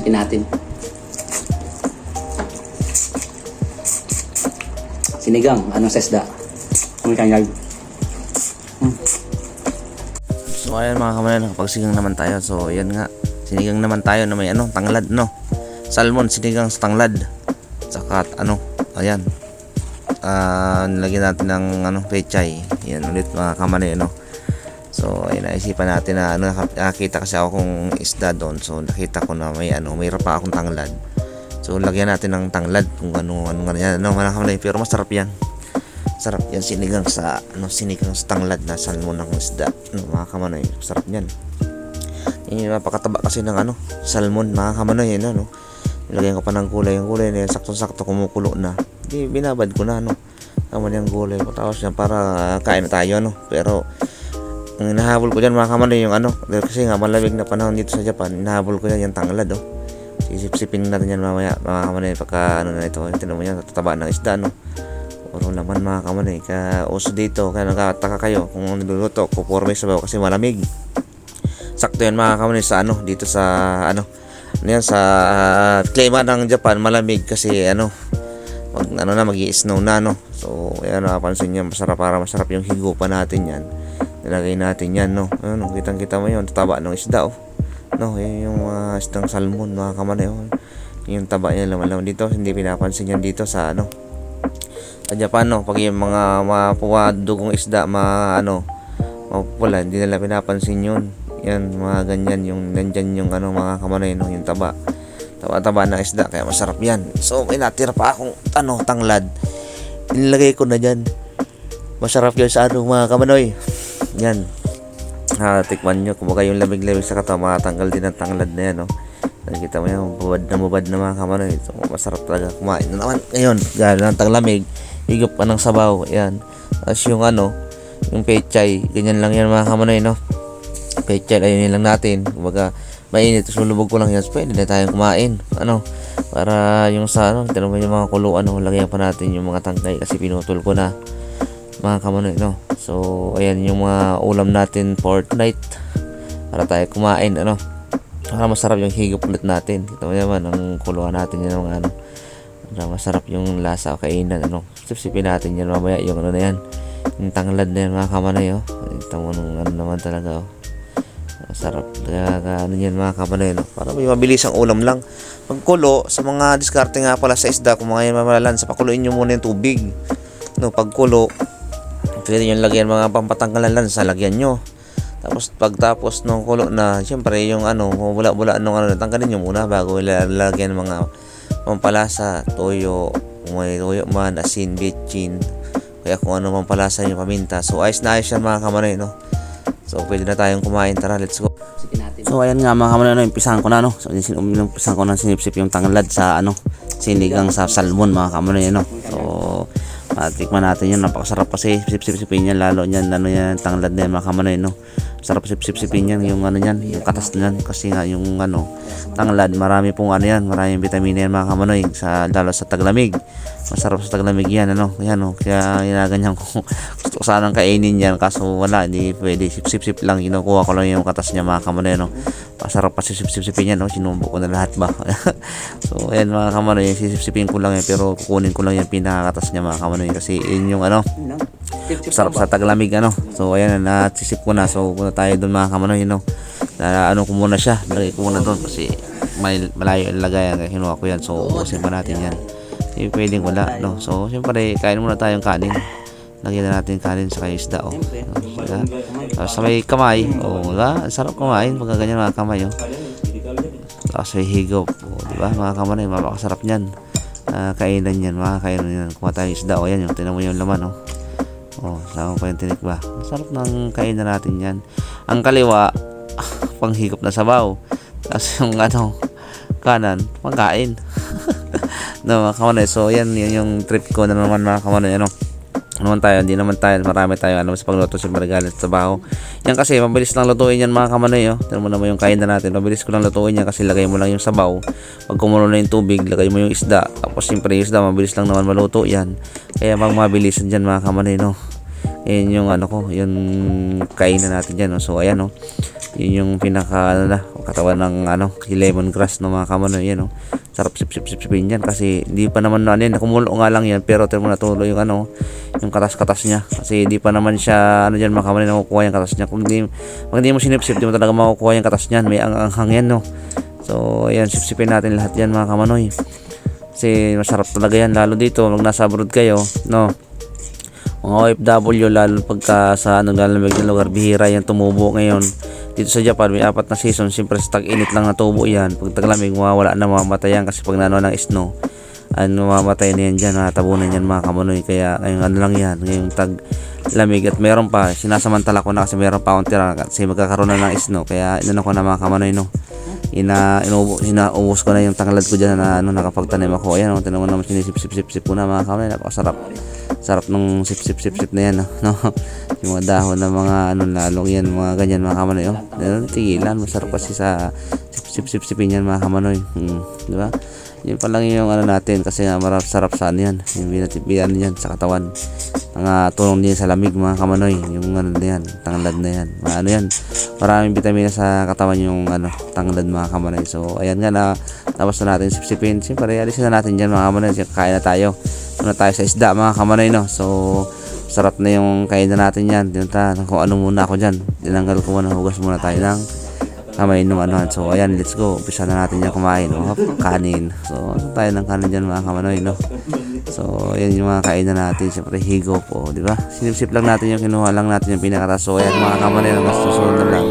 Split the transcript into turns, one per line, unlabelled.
Sipsipin natin. Sinigang, anong sa isda? Kanyag.
So ayan mga kamanan, nakapagsigang naman tayo. So ayan nga, sinigang naman tayo na may tanglad, no? Salmon, sinigang sa tanglad. Saka ayan. Nilagyan natin ng pechay. Yan ulit mga kamanan, no? So ayun, naisipan natin na nakita kasi ako kung isda doon. So nakita ko na may rapa akong tanglad. So lagyan natin ng tanglad kung ano yan, mga kamanan, pero masarap yan. Sarap yan, sinigang sa tanglad na salmon ng isda, mga kamanoy. Sarap yan. Yung napakataba kasi ng salmon, mga kamanoy. Nilagyan ko pa ng gulay. Yung gulay na yan, sakto-sakto kumukulo na. Di binabad ko na naman yung gulay. Tapos yan para kain na tayo, Pero ang hinahabol ko dyan, mga kamanoy, yung kasi nga malamig na panahon dito sa Japan, hinahabol ko yan yung tanglad, Sisip-sipin natin yan mamaya, mga kamanoy, pagka na ito. Tinan mo yan, tataba ng isda, Puro laman, mga kamanoy. Kaya uso dito, kaya nagkataka kayo kung niluluto, puporme sa baw kasi malamig. Sakto yan, mga kamanoy, sa dito sa sa klima ng Japan, malamig kasi magi-snow na, So ayan, napansin niyo, masarap yung higupan natin yan. Nilagay natin yan, kitang-kita mo yun, tataba ng isda, yung isdang salmon, mga kamanoy, yung taba niya laman dito. Hindi pinapansin yan dito sa sa Japan, pag yung mga mapuwadugong isda, mapupula, hindi nila pinapansin yun. Yan, mga ganyan, yung nandyan yung mga kamanoy, yung taba ng isda, kaya masarap yan. So may natira pa akong tanglad, inilagay ko na dyan. Masarap yun sa mga kamanoy. Yan, tikman nyo, kumbaga yung lamig-lamig sa katawan, makatanggal din ang tanglad na yan, Nakikita mo yan, mubad na mga kamanoy. So masarap talaga kumain na naman ngayon, gano'n ng tanglamig, higop pa ng sabaw. Ayan, tapos yung yung pechay, ganyan lang yan, mga kamanoy, pechay, ayunin lang natin, kumbaga mainit, tapos lulubog ko lang yan, pwede na tayong kumain, para yung sa tinan mo yung mga kuluan, lagyan pa natin yung mga tangkay kasi pinutol ko na, mga kamanoy, So ayan yung mga ulam natin for tonight, para tayo kumain, para masarap yung higop ulit natin. Kita mo naman ang kuluan natin yan, para masarap yung lasa o kainan, sipsipin natin yan mamaya yung na yan, yung tanglad na yan, mga kamanoy, kita mo nung naman talaga, masarap talaga yan, mga kamanoy, para may mabilis ang ulam lang. Pagkulo, sa mga diskarte nga pala sa isda, kung mga mamalalan, sa pakuluin nyo muna yung tubig, pagkulo, pwede nyo lagyan mga pampatanggalan sa lagyan nyo. Tapos pagtapos ng kulo na, siyempre yung bula-bula tanggalin nyo muna bago ilalagyan mga pampalasa, toyo, kung may toyo man, asin, bitchin, kaya kung ano pampalasa yung paminta. So ayos na ayos yan, mga kamanoy, So pwede na tayong kumain, tara, let's go. So ayan nga, mga kamanoy, umpisahan ko na, So umpisahan ko na sinipsip yung tanglad sa sinigang sa salmon, mga kamanoy, So tikman natin yun, napakasarap kasi sipsipin yan, lalo yan, yan, tanglad na yan, mga kamanoy, sarap sipsipin yan, yung yan, yung katas yan, kasi nga yung tanglad, marami pong maraming vitamina yan, mga kamanoy, lalo sa taglamig, masarap sa taglamig yan, kaya ginaganyan ko. Gusto ko sanang kainin yan, kaso wala, hindi pwede, sip lang, kinukuha ko lang yung katas niya, mga kamanoy, masarap pa sipsipin yan, sinumbo ko na lahat ba. So ayan, mga kamanoy, sisipsipin ko lang yan, pero kukunin ko lang yung pinakakatas niya, mga kamanoy, kasi yun yung sarap sa taglamig, So ayan, natsisip ko na. So punta tayo doon, mga kamanoy, ko muna siya, lagay ko muna doon kasi malayo ang lagayan, kaya kinuha ko yan. So ubusin pa natin yan, hindi pwedeng wala, So siyempre kain muna tayong kanin, lagyan na natin kanin sa isda, sa may kamay, sarap kumain pagka ganyan, mga kamay, tapos may higop, diba, mga kamay, mapakasarap nyan, kainan yan, mga kainan yan. Kuha tayong isda, yan yung tinan mo yung laman, sama pa yung tinik ba, sarap ng kainan natin yan. Ang kaliwa, panghigop na sabaw, tapos yung kanan, pangkain. Mga kamanoy, so yan yung trip ko na naman, mga kamanoy, hindi naman tayo, marami tayo sa pagluto, sa maragalit sa baho. Yan kasi mabilis lang lutuin yan, mga kamanoy, tignan mo naman yung kainan natin, mabilis ko lang lutuin yan kasi lagay mo lang yung sabaw, pag kumulo na yung tubig, lagay mo yung isda, tapos siyempre yung isda mabilis lang naman maluto yan, kaya mabilisan dyan, mga kamanoy, yan yung yung kainan natin dyan, So ayan, Yun yung pinaka ano na, katawan ng ano, lemongrass no mga kamanoy, yan, no. Sarap sip-sipin yan kasi hindi pa naman ano yan, kumulo nga lang yan, pero temo natuloy yung ano, yung katas-katas niya kasi hindi pa naman siya ano diyan mga kamanoy, nakukuha yung katas niya. Kung hindi mo sinipsip, di mo talaga makukuha yung katas niyan, may anghang yan, no. So ayan, sipsipin natin lahat yan mga kamanoy kasi masarap talaga yan, lalo dito pag nasa abroad kayo, no, mga OFW, lalo pagka sa ano, lalamig na lugar, bihira yan tumubo ngayon. Dito sa Japan may 4 na season, siyempre sa tag-init lang natubo yan. Pag taglamig mawawala na, mamamatay yan kasi pag nano ng snow, ano, mamamatay na yan dyan, natabunan yan mga kamanoy. Kaya ngayong ano lang yan, ngayong tag-lamig, at meron pa, sinasamantala ko na kasi meron pa akong tira kasi magkakaroon na ng snow. Kaya inano ko na mga kamanoy, no, inaubos ko na yung tanglad ko dyan na ano, nakapagtanim ako. Ayan, tinan mo naman, sinisip-sip-sip ko na mga kamanoy, napakasarap. Sarap nung sip-sip-sip-sip na yan, no? Yung mga dahon na mga ano, lalong yan, mga ganyan mga kamanoy, oh. Tigilan, masarap kasi sa sip-sip-sipin yan mga kamanoy. Di ba? Yun pa lang yung ano natin kasi marap sarap sa ano yan, yung binatibian yan sa katawan. Mga tulong din sa lamig mga kamanoy, yung ano na yan, tanglad na yan. Ano yan, maraming vitamina sa katawan yung ano, tanglad mga kamanoy. So ayan nga na, tapos na natin sip-sipin. Siyempre, alisin na natin dyan mga kamanoy, kain na tayo. Ano tayo sa isda mga kamanoy, no. So sarap na yung kain na natin yan. Dinunta kung ano muna ako dyan, dinanggal ko muna, hugas muna tayo ng kamay nung ano. So ayan, let's go, umpisa na natin yan kumain, no? Kanin. So tayo ng kanin dyan mga kamanoy, no. So ayan yung mga kain na natin, siyempre higop, di ba? Sinipsip lang natin yung kinuha lang natin yung pinakatas. So ayan mga kamanoy, mas susunod na lang.